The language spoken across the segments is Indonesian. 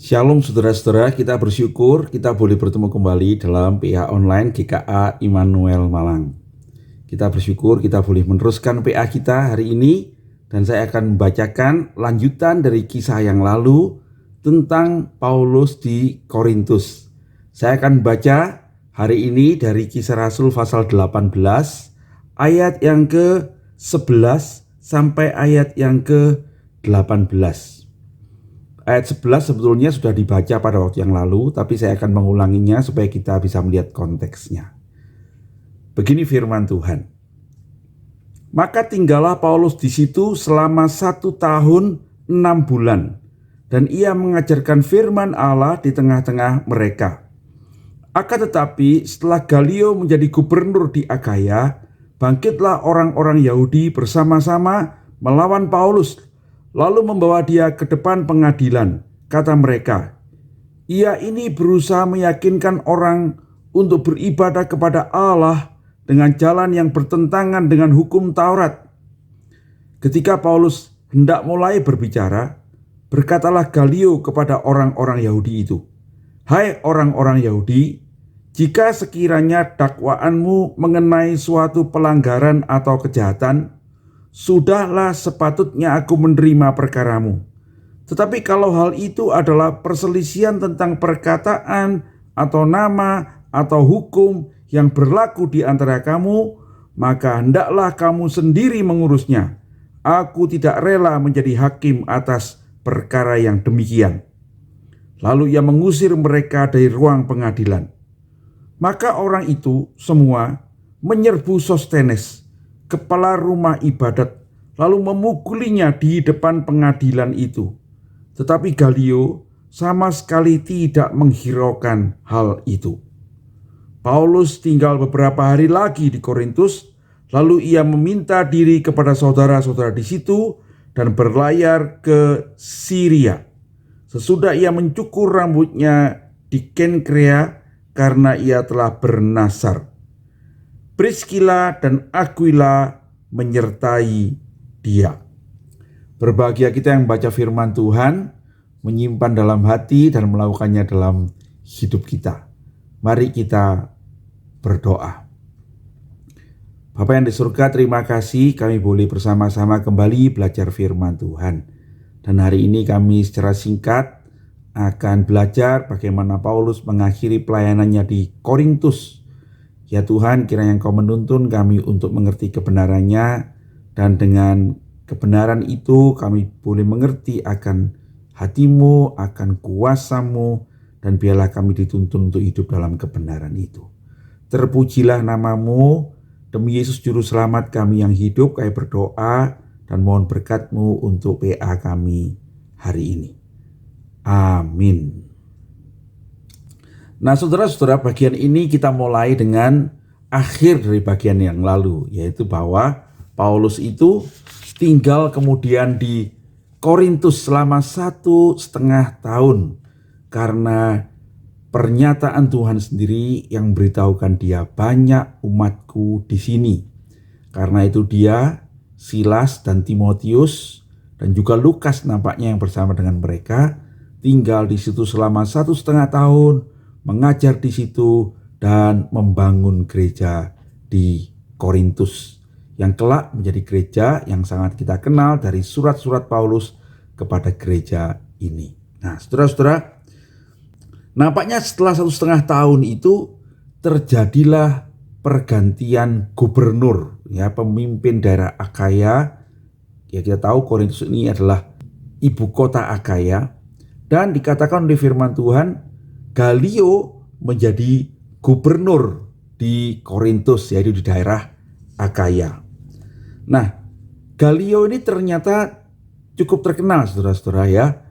Shalom saudara-saudara, kita bersyukur kita boleh bertemu kembali dalam PA Online GKA Immanuel Malang. Kita bersyukur kita boleh meneruskan PA kita hari ini, dan saya akan membacakan lanjutan dari kisah yang lalu tentang Paulus di Korintus. Saya akan baca hari ini dari Kisah Rasul pasal 18 ayat yang ke-11 sampai ayat yang ke-18. Ayat 11 sebetulnya sudah dibaca pada waktu yang lalu, tapi saya akan mengulanginya supaya kita bisa melihat konteksnya. Begini firman Tuhan. Maka tinggallah Paulus di situ selama 1 tahun 6 bulan, dan ia mengajarkan firman Allah di tengah-tengah mereka. Akan tetapi setelah Galio menjadi gubernur di Akhaya, bangkitlah orang-orang Yahudi bersama-sama melawan Paulus, lalu membawa dia ke depan pengadilan. Kata mereka, ia ini berusaha meyakinkan orang untuk beribadah kepada Allah dengan jalan yang bertentangan dengan hukum Taurat. Ketika Paulus hendak mulai berbicara, berkatalah Galio kepada orang-orang Yahudi itu, hai orang-orang Yahudi, jika sekiranya dakwaanmu mengenai suatu pelanggaran atau kejahatan, sudahlah sepatutnya aku menerima perkaramu. Tetapi kalau hal itu adalah perselisihan tentang perkataan atau nama atau hukum yang berlaku di antara kamu, maka hendaklah kamu sendiri mengurusnya. Aku tidak rela menjadi hakim atas perkara yang demikian. Lalu ia mengusir mereka dari ruang pengadilan. Maka orang itu semua menyerbu Sostenes, kepala rumah ibadat, lalu memukulinya di depan pengadilan itu. Tetapi Galio sama sekali tidak menghiraukan hal itu. Paulus tinggal beberapa hari lagi di Korintus, lalu ia meminta diri kepada saudara-saudara di situ dan berlayar ke Syria. Sesudah ia mencukur rambutnya di Kenkrea karena ia telah bernasar. Priscilla dan Aquila menyertai dia. Berbahagia kita yang baca firman Tuhan, menyimpan dalam hati dan melakukannya dalam hidup kita. Mari kita berdoa. Bapa yang di surga, terima kasih kami boleh bersama-sama kembali belajar firman Tuhan. Dan hari ini kami secara singkat akan belajar bagaimana Paulus mengakhiri pelayanannya di Korintus. Ya Tuhan, kiranya Engkau menuntun kami untuk mengerti kebenarannya, dan dengan kebenaran itu kami boleh mengerti akan hati-Mu, akan kuasa-Mu, dan biarlah kami dituntun untuk hidup dalam kebenaran itu. Terpujilah nama-Mu, demi Yesus Juru Selamat kami yang hidup, kami berdoa dan mohon berkat-Mu untuk PA kami hari ini. Amin. Nah saudara-saudara, bagian ini kita mulai dengan akhir dari bagian yang lalu, yaitu bahwa Paulus itu tinggal kemudian di Korintus selama 1,5 tahun karena pernyataan Tuhan sendiri yang memberitahukan dia, banyak umatku di sini. Karena itu dia, Silas dan Timotius dan juga Lukas nampaknya yang bersama dengan mereka tinggal di situ selama 1,5 tahun, mengajar di situ dan membangun gereja di Korintus yang kelak menjadi gereja yang sangat kita kenal dari surat-surat Paulus kepada gereja ini. Nah, saudara-saudara, nampaknya setelah 1,5 tahun itu terjadilah pergantian gubernur, ya, pemimpin daerah Akhaya. Ya, kita tahu Korintus ini adalah ibu kota Akhaya, dan dikatakan oleh firman Tuhan, Galio menjadi gubernur di Korintus, yaitu di daerah Akhaya. Nah, Galio ini ternyata cukup terkenal, saudara-saudara, ya.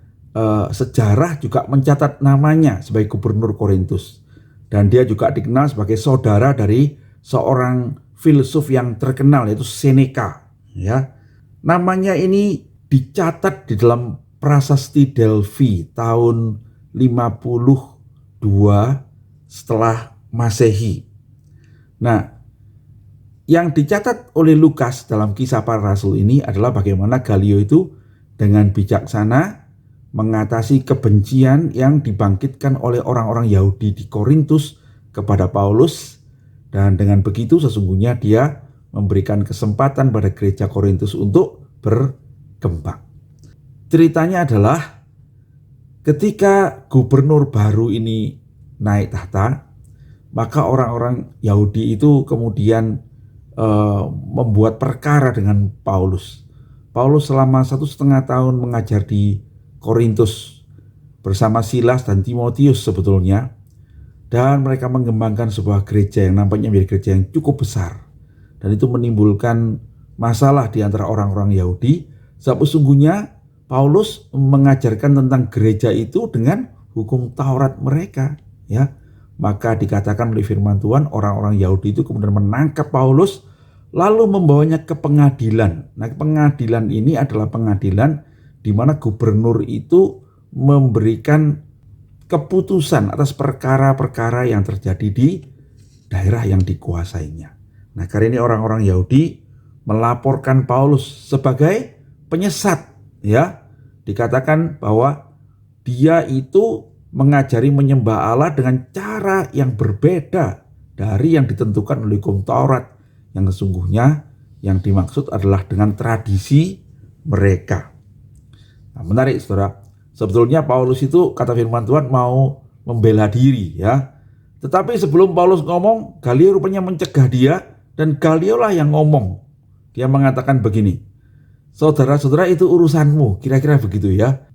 Sejarah juga mencatat namanya sebagai gubernur Korintus, dan dia juga dikenal sebagai saudara dari seorang filsuf yang terkenal, yaitu Seneca, ya. Namanya ini dicatat di dalam Prasasti Delphi tahun 52 setelah Masehi. Nah, yang dicatat oleh Lukas dalam Kisah Para Rasul ini adalah bagaimana Galio itu dengan bijaksana mengatasi kebencian yang dibangkitkan oleh orang-orang Yahudi di Korintus kepada Paulus, dan dengan begitu sesungguhnya dia memberikan kesempatan pada gereja Korintus untuk berkembang. Ceritanya adalah ketika gubernur baru ini naik tahta, maka orang-orang Yahudi itu kemudian membuat perkara dengan Paulus. Paulus selama 1,5 tahun mengajar di Korintus bersama Silas dan Timotius sebetulnya, dan mereka mengembangkan sebuah gereja yang nampaknya menjadi gereja yang cukup besar, dan itu menimbulkan masalah di antara orang-orang Yahudi. Sebab sesungguhnya Paulus mengajarkan tentang gereja itu dengan hukum Taurat mereka, ya. Maka dikatakan oleh firman Tuhan, orang-orang Yahudi itu kemudian menangkap Paulus lalu membawanya ke pengadilan. Nah, pengadilan ini adalah pengadilan di mana gubernur itu memberikan keputusan atas perkara-perkara yang terjadi di daerah yang dikuasainya. Nah, kali ini orang-orang Yahudi melaporkan Paulus sebagai penyesat, ya. Dikatakan bahwa dia itu mengajari menyembah Allah dengan cara yang berbeda dari yang ditentukan oleh hukum Taurat, yang sesungguhnya yang dimaksud adalah dengan tradisi mereka. Nah, menarik saudara, sebetulnya Paulus itu kata firman Tuhan mau membela diri, ya. Tetapi sebelum Paulus ngomong, Galio rupanya mencegah dia, dan Galio lah yang ngomong. Dia mengatakan begini, saudara-saudara itu urusanmu, kira-kira begitu, ya.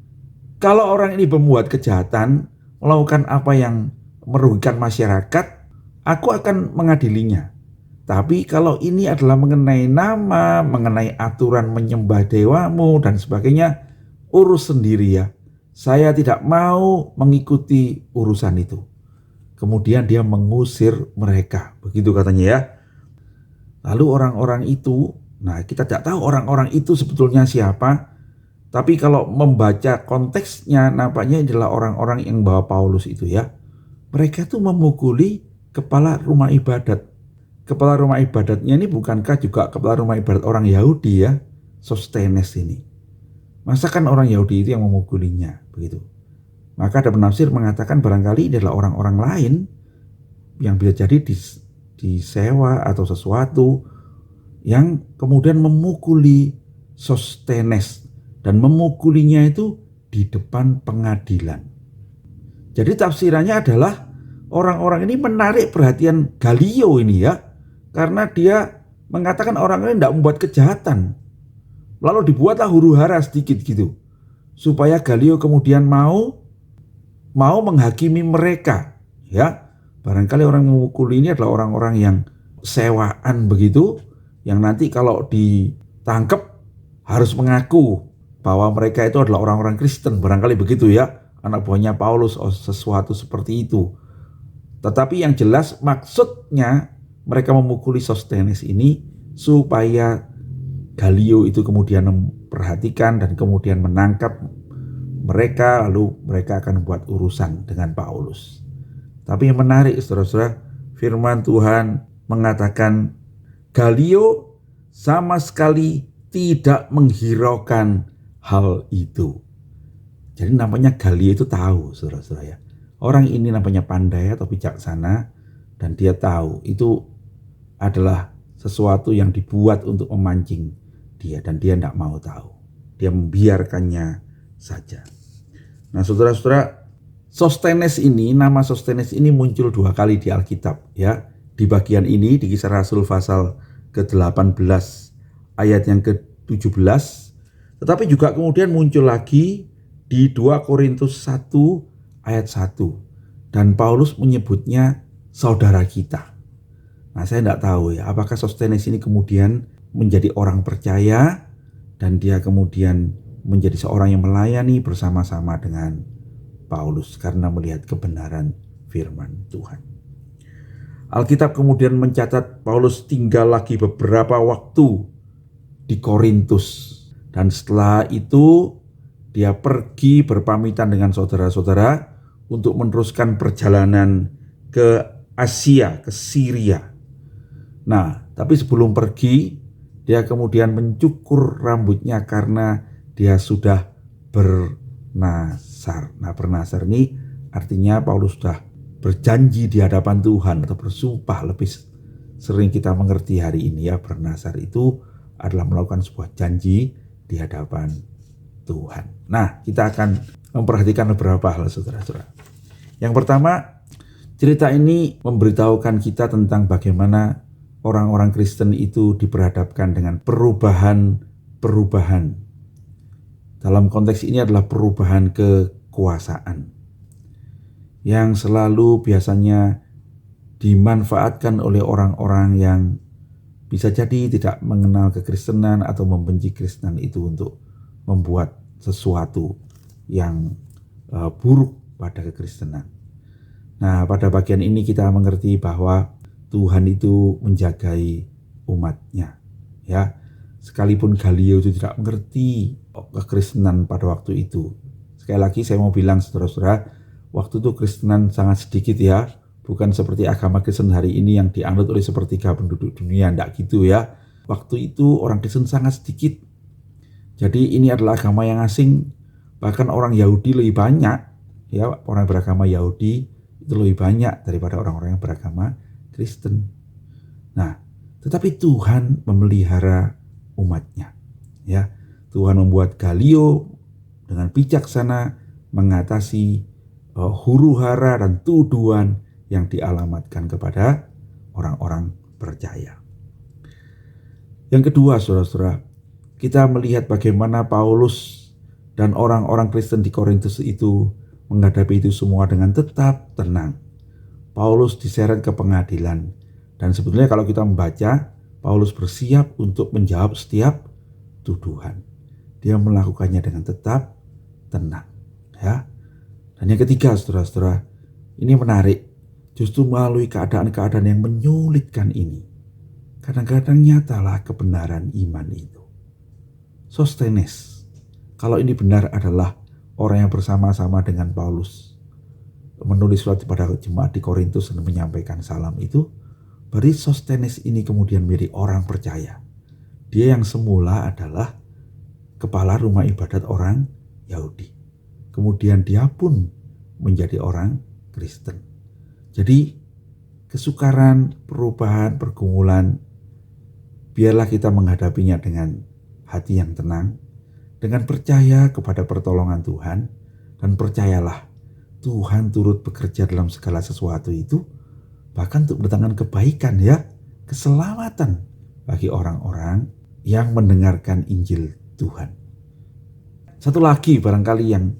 Kalau orang ini membuat kejahatan, melakukan apa yang merugikan masyarakat, aku akan mengadilinya. Tapi kalau ini adalah mengenai nama, mengenai aturan menyembah dewamu dan sebagainya, urus sendiri ya. Saya tidak mau mengikuti urusan itu. Kemudian dia mengusir mereka, begitu katanya ya. Lalu orang-orang itu, nah kita tidak tahu orang-orang itu sebetulnya siapa. Tapi kalau membaca konteksnya, nampaknya adalah orang-orang yang bawa Paulus itu ya. Mereka tuh memukuli kepala rumah ibadat. Kepala rumah ibadatnya ini bukankah juga kepala rumah ibadat orang Yahudi ya, Sostenes ini. Masa kan orang Yahudi itu yang memukulinya, begitu. Maka ada penafsir mengatakan barangkali adalah orang-orang lain yang bisa jadi disewa atau sesuatu yang kemudian memukuli Sostenes. Dan memukulinya itu di depan pengadilan. Jadi tafsirannya adalah orang-orang ini menarik perhatian Galio ini ya. Karena dia mengatakan orang ini tidak membuat kejahatan. Lalu dibuatlah huru-hara sedikit gitu. Supaya Galio kemudian mau menghakimi mereka. Ya, barangkali orang yang memukuli ini adalah orang-orang yang sewaan begitu. Yang nanti kalau ditangkap harus mengaku bahwa mereka itu adalah orang-orang Kristen, barangkali begitu ya, anak buahnya Paulus, sesuatu seperti itu. Tetapi yang jelas maksudnya mereka memukuli Sostenes ini supaya Galio itu kemudian memperhatikan dan kemudian menangkap mereka, lalu mereka akan buat urusan dengan Paulus. Tapi yang menarik saudara-saudara, firman Tuhan mengatakan Galio sama sekali tidak menghiraukan hal itu. Jadi namanya Galio itu tahu saudara-saudara ya. Orang ini namanya pandai atau bijaksana, dan dia tahu itu adalah sesuatu yang dibuat untuk memancing dia, dan dia tidak mau tahu. Dia membiarkannya saja. Nah saudara-saudara, Sostenes ini, nama Sostenes ini muncul 2 kali di Alkitab ya. Di bagian ini di Kisah Rasul pasal ke-18 ayat yang ke-17. Tetapi juga kemudian muncul lagi di 2 Korintus 1 ayat 1. Dan Paulus menyebutnya saudara kita. Nah saya tidak tahu ya, apakah Sostenes ini kemudian menjadi orang percaya dan dia kemudian menjadi seorang yang melayani bersama-sama dengan Paulus karena melihat kebenaran firman Tuhan. Alkitab kemudian mencatat Paulus tinggal lagi beberapa waktu di Korintus. Dan setelah itu dia pergi berpamitan dengan saudara-saudara untuk meneruskan perjalanan ke Asia, ke Syria. Nah, tapi sebelum pergi dia kemudian mencukur rambutnya karena dia sudah bernasar. Nah, bernasar ini artinya Paulus sudah berjanji di hadapan Tuhan atau bersumpah. Lebih sering kita mengerti hari ini ya, bernasar itu adalah melakukan sebuah janji di hadapan Tuhan. Nah, kita akan memperhatikan beberapa hal, saudara-saudara. Yang pertama, cerita ini memberitahukan kita tentang bagaimana orang-orang Kristen itu diperhadapkan dengan perubahan. Dalam konteks ini adalah perubahan kekuasaan yang selalu biasanya dimanfaatkan oleh orang-orang yang bisa jadi tidak mengenal kekristenan atau membenci Kristen itu untuk membuat sesuatu yang buruk pada kekristenan. Nah, pada bagian ini kita mengerti bahwa Tuhan itu menjagai umatnya, ya. Sekalipun Galio itu tidak mengerti kekristenan pada waktu itu. Sekali lagi saya mau bilang, saudara-saudara, waktu itu Kristenan sangat sedikit ya. Bukan seperti agama Kristen hari ini yang dianut oleh sepertiga penduduk dunia, enggak gitu ya. Waktu itu orang Kristen sangat sedikit. Jadi ini adalah agama yang asing. Bahkan orang Yahudi lebih banyak, ya, orang beragama Yahudi itu lebih banyak daripada orang-orang yang beragama Kristen. Nah, tetapi Tuhan memelihara umatnya, ya. Tuhan membuat Galio dengan bijaksana mengatasi huru-hara dan tuduhan yang dialamatkan kepada orang-orang percaya. Yang kedua, saudara-saudara, kita melihat bagaimana Paulus dan orang-orang Kristen di Korintus itu menghadapi itu semua dengan tetap tenang. Paulus diseret ke pengadilan, dan sebetulnya kalau kita membaca, Paulus bersiap untuk menjawab setiap tuduhan. Dia melakukannya dengan tetap tenang, ya. Dan yang ketiga, saudara-saudara, ini menarik. Justru melalui keadaan-keadaan yang menyulitkan ini, kadang-kadang nyatalah kebenaran iman itu. Sostenes, kalau ini benar, adalah orang yang bersama-sama dengan Paulus menulis surat kepada jemaat di Korintus dan menyampaikan salam itu, berarti Sostenes ini kemudian menjadi orang percaya. Dia yang semula adalah kepala rumah ibadat orang Yahudi. Kemudian dia pun menjadi orang Kristen. Jadi kesukaran, perubahan, pergumulan, biarlah kita menghadapinya dengan hati yang tenang, dengan percaya kepada pertolongan Tuhan, dan percayalah Tuhan turut bekerja dalam segala sesuatu itu, bahkan untuk mendatangkan kebaikan, ya, keselamatan bagi orang-orang yang mendengarkan Injil Tuhan. Satu lagi barangkali yang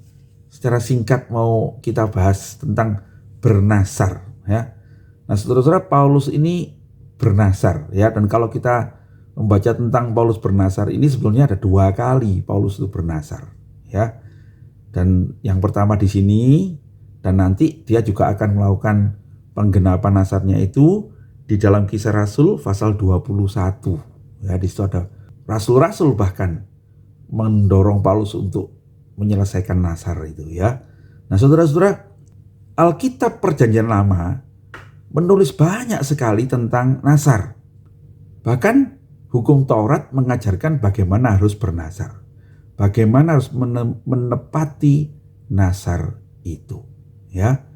secara singkat mau kita bahas tentang bernasar, ya. Nah, saudara-saudara, Paulus ini bernasar, ya, dan kalau kita membaca tentang Paulus bernasar ini sebetulnya ada 2 kali Paulus itu bernasar, ya. Dan yang pertama di sini, dan nanti dia juga akan melakukan penggenapan nasarnya itu di dalam Kisah Rasul pasal 21. Ya, di situ ada rasul-rasul bahkan mendorong Paulus untuk menyelesaikan nasar itu, ya. Nah, saudara-saudara, Alkitab Perjanjian Lama menulis banyak sekali tentang nasar. Bahkan hukum Taurat mengajarkan bagaimana harus bernasar, bagaimana harus menepati nasar itu, ya.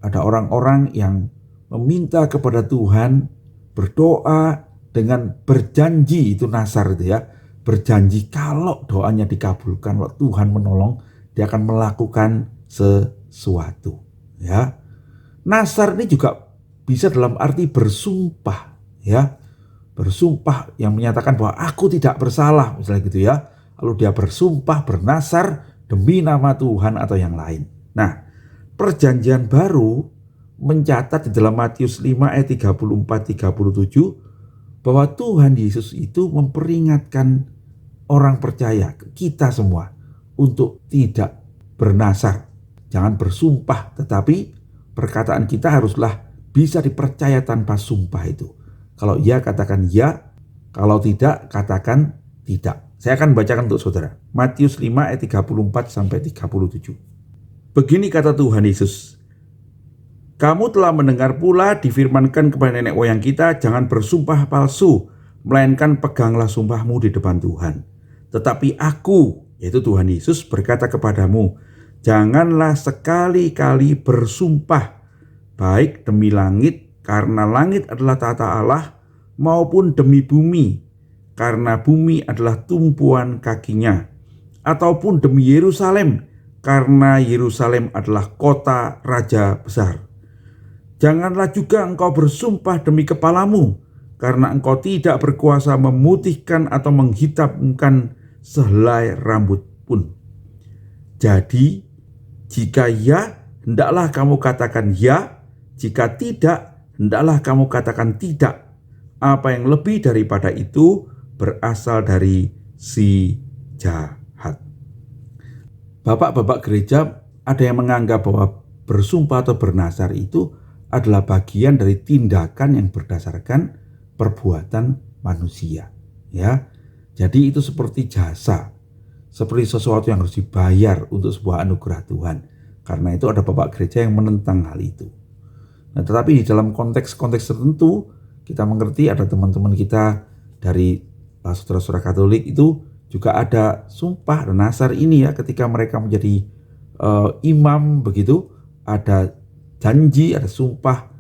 Ada orang-orang yang meminta kepada Tuhan, berdoa dengan berjanji, itu nasar itu, ya. Berjanji kalau doanya dikabulkan, kalau Tuhan menolong, dia akan melakukan sesuatu, ya. Nasar ini juga bisa dalam arti bersumpah, ya. Bersumpah yang menyatakan bahwa aku tidak bersalah, misalnya gitu, ya. Lalu dia bersumpah, bernasar demi nama Tuhan atau yang lain. Nah, Perjanjian Baru mencatat di dalam Matius 5 ayat 34-37 bahwa Tuhan Yesus itu memperingatkan orang percaya, kita semua, untuk tidak bernasar. Jangan bersumpah, tetapi perkataan kita haruslah bisa dipercaya tanpa sumpah itu. Kalau ya, katakan ya. Kalau tidak, katakan tidak. Saya akan bacakan untuk saudara. Matius 5 ayat 34-37. Begini kata Tuhan Yesus. Kamu telah mendengar pula difirmankan kepada nenek moyang kita, jangan bersumpah palsu, melainkan peganglah sumpahmu di depan Tuhan. Tetapi aku, yaitu Tuhan Yesus berkata kepadamu, janganlah sekali-kali bersumpah, baik demi langit, karena langit adalah tata Allah, maupun demi bumi, karena bumi adalah tumpuan kakinya, ataupun demi Yerusalem, karena Yerusalem adalah kota raja besar. Janganlah juga engkau bersumpah demi kepalamu, karena engkau tidak berkuasa memutihkan atau menghitamkan sehelai rambut pun. Jadi, jika ya, hendaklah kamu katakan ya, jika tidak, hendaklah kamu katakan tidak. Apa yang lebih daripada itu berasal dari si jahat. Bapak-bapak gereja, ada yang menganggap bahwa bersumpah atau bernazar itu adalah bagian dari tindakan yang berdasarkan perbuatan manusia, ya. Jadi itu seperti jasa, seperti sesuatu yang harus dibayar untuk sebuah anugerah Tuhan. Karena itu ada bapak gereja yang menentang hal itu. Nah, tetapi di dalam konteks-konteks tertentu kita mengerti ada teman-teman kita dari saudara-saudara Katolik itu juga ada sumpah dan nazar ini ya, ketika mereka menjadi imam begitu, ada janji, ada sumpah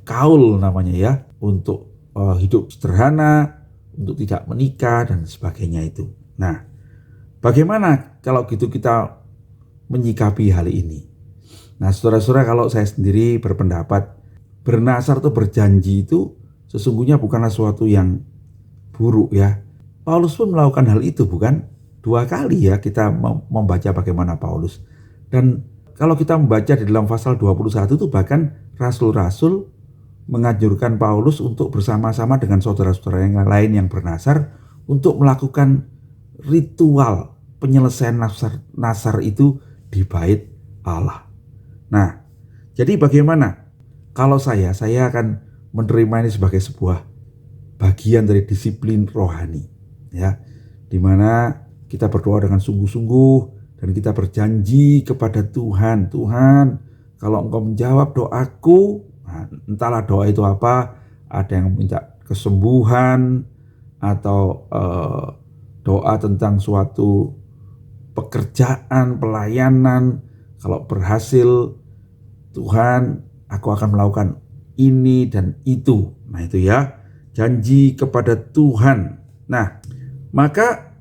kaul namanya ya, untuk hidup sederhana, untuk tidak menikah dan sebagainya itu. Nah, bagaimana kalau gitu kita menyikapi hal ini? Nah, saudara-saudara, kalau saya sendiri berpendapat bernazar atau berjanji itu sesungguhnya bukanlah sesuatu yang buruk ya. Paulus pun melakukan hal itu, bukan? 2 kali ya kita membaca bagaimana Paulus. Dan kalau kita membaca di dalam pasal 21 itu bahkan rasul-rasul menganjurkan Paulus untuk bersama-sama dengan saudara-saudara yang lain yang bernazar untuk melakukan ritual penyelesaian nazar itu di bait Allah. Nah, jadi bagaimana? Kalau saya akan menerima ini sebagai sebuah bagian dari disiplin rohani, ya, di mana kita berdoa dengan sungguh-sungguh dan kita berjanji kepada Tuhan, Tuhan, kalau Engkau menjawab doaku, nah, entahlah doa itu apa, ada yang minta kesembuhan atau doa tentang suatu pekerjaan, pelayanan, kalau berhasil, Tuhan, aku akan melakukan ini dan itu. Nah itu ya, janji kepada Tuhan. Nah, maka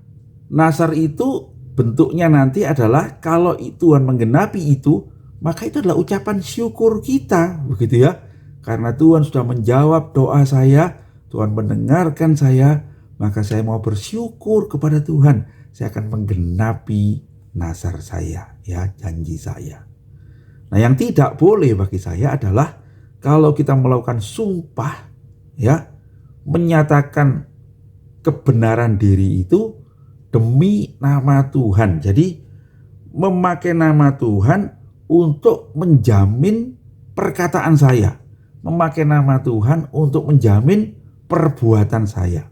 nazar itu bentuknya nanti adalah kalau Tuhan menggenapi itu, maka itu adalah ucapan syukur kita, begitu ya. Karena Tuhan sudah menjawab doa saya, Tuhan mendengarkan saya, maka saya mau bersyukur kepada Tuhan. Saya akan menggenapi nazar saya, ya, janji saya. Nah, yang tidak boleh bagi saya adalah kalau kita melakukan sumpah, ya, menyatakan kebenaran diri itu demi nama Tuhan. Jadi memakai nama Tuhan untuk menjamin perkataan saya, memakai nama Tuhan untuk menjamin perbuatan saya,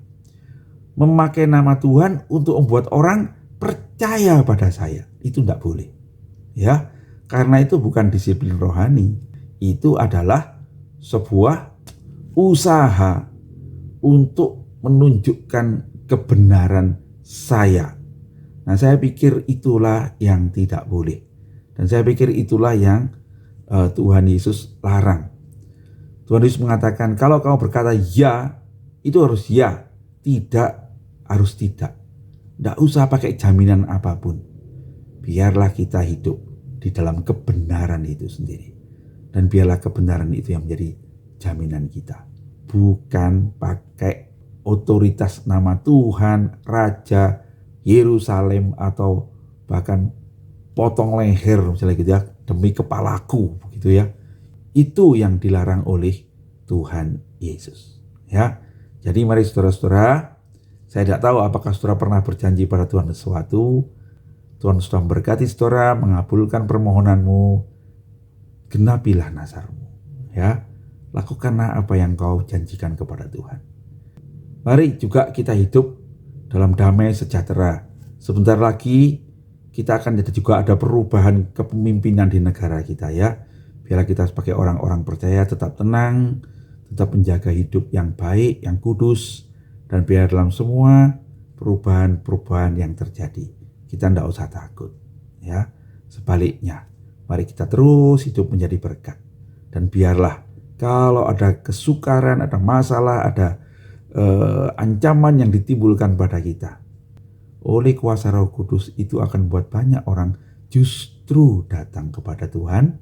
memakai nama Tuhan untuk membuat orang percaya pada saya. Itu tidak boleh, ya, karena itu bukan disiplin rohani. Itu adalah sebuah usaha untuk menunjukkan kebenaran saya. Nah, saya pikir itulah yang tidak boleh. Dan saya pikir itulah yang Tuhan Yesus larang. Tuhan Yesus mengatakan, kalau kamu berkata ya, itu harus ya. Tidak harus tidak. Tidak usah pakai jaminan apapun. Biarlah kita hidup di dalam kebenaran itu sendiri. Dan biarlah kebenaran itu yang menjadi jaminan kita. Bukan pakai otoritas nama Tuhan, Raja, Yerusalem, atau bahkan potong leher misalnya gitu ya, demi kepalaku begitu ya. Itu yang dilarang oleh Tuhan Yesus, ya. Jadi mari saudara-saudara, saya tidak tahu apakah saudara pernah berjanji pada Tuhan sesuatu. Tuhan sudah memberkati saudara, mengabulkan permohonanmu, genapilah nazarmu, ya. Lakukanlah apa yang kau janjikan kepada Tuhan. Mari juga kita hidup dalam damai sejahtera. Sebentar lagi kita akan juga ada perubahan kepemimpinan di negara kita, ya. Biarlah kita sebagai orang-orang percaya tetap tenang, tetap menjaga hidup yang baik, yang kudus, dan biar dalam semua perubahan-perubahan yang terjadi, kita tidak usah takut. Ya, sebaliknya, mari kita terus hidup menjadi berkat. Dan biarlah kalau ada kesukaran, ada masalah, ada ancaman yang ditimbulkan pada kita, oleh kuasa Roh Kudus itu akan membuat banyak orang justru datang kepada Tuhan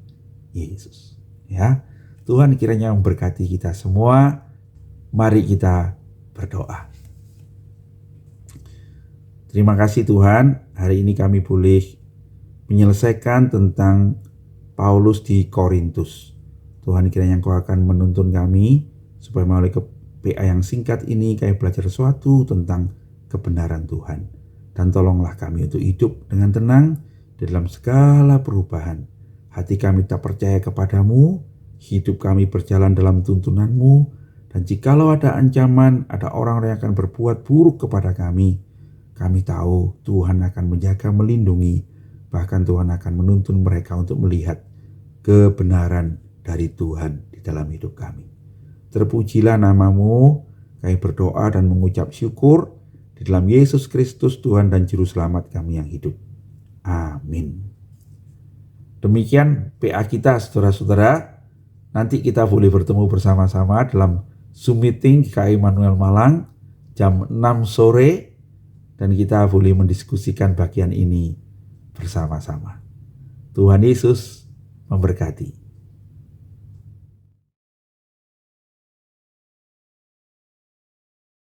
Yesus. Ya, Tuhan kiranya memberkati kita semua. Mari kita berdoa. Terima kasih Tuhan, hari ini kami boleh menyelesaikan tentang Paulus di Korintus. Tuhan kiranya Engkau akan menuntun kami supaya melalui PA yang singkat ini kami belajar sesuatu tentang kebenaran Tuhan. Dan tolonglah kami untuk hidup dengan tenang di dalam segala perubahan. Hati kami tak percaya kepadamu, hidup kami berjalan dalam tuntunanmu, dan jikalau ada ancaman, ada orang-orang yang akan berbuat buruk kepada kami tahu Tuhan akan menjaga, melindungi, bahkan Tuhan akan menuntun mereka untuk melihat kebenaran dari Tuhan di dalam hidup kami. Terpujilah namamu, kami berdoa dan mengucap syukur di dalam Yesus Kristus Tuhan dan Juru Selamat kami yang hidup. Amin. Demikian PA kita saudara-saudara. Nanti kita boleh bertemu bersama-sama dalam Zoom meeting GKI Immanuel Malang jam 6 sore. Dan kita boleh mendiskusikan bagian ini bersama-sama. Tuhan Yesus memberkati.